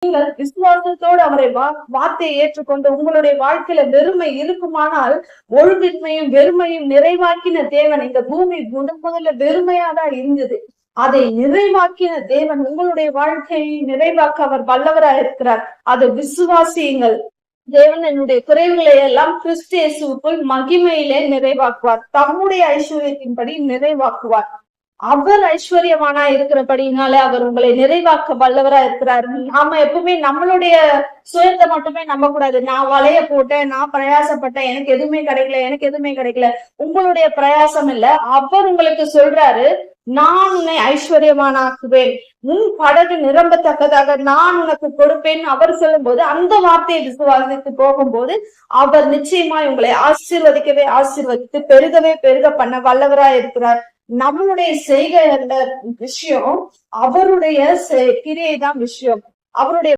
நீங்கள் விசுவாசத்தோடு அவரை வார்த்தையை ஏற்றுக்கொண்டு உங்களுடைய வாழ்க்கையில வெறுமை இருக்குமானால், ஒழுங்கின்மையும் வெறுமையும் நிறைவாக்கின தேவன், இந்த பூமி முதல்ல வெறுமையாதான் இருந்தது, அதை நிறைவாக்கின தேவன் உங்களுடைய வாழ்க்கையை நிறைவாக்க அவர் வல்லவராக இருக்கிறார். அதை விசுவாசியுங்கள். தேவன் என்னுடைய குறைவுகளை எல்லாம் கிறிஸ்து இயேசுவுக்குள் மகிமையிலே நிறைவாக்குவார். தம்முடைய ஐஸ்வர்யத்தின்படி நிறைவாக்குவார். அவர் ஐஸ்வர்யமானா இருக்கிறபடினால அவர் உங்களை நிறைவாக்க வல்லவரா இருக்கிறார். நாம எப்பவுமே நம்மளுடைய சுயத்தை மட்டுமே நம்ப கூடாது. நான் வளைய போட்டேன், நான் பிரயாசப்பட்டேன், எனக்கு எதுவுமே கிடைக்கல. உங்களுடைய பிரயாசம் இல்ல, அவர் உங்களுக்கு சொல்றாரு, நான் உன்னை ஐஸ்வர்யமானாக்குவேன், உன் படகு நிரம்பத்தக்கதாக நான் உனக்கு கொடுப்பேன் அவர் சொல்லும் போது, அந்த வார்த்தையை விசுவாசித்து போகும்போது அவர் நிச்சயமாய் உங்களை ஆசீர்வதித்து பெருக பண்ண வல்லவரா இருக்கிறார். நம்மளுடைய செய்கை விஷயம், அவருடைய கிரியை தான் விஷயம். அவருடைய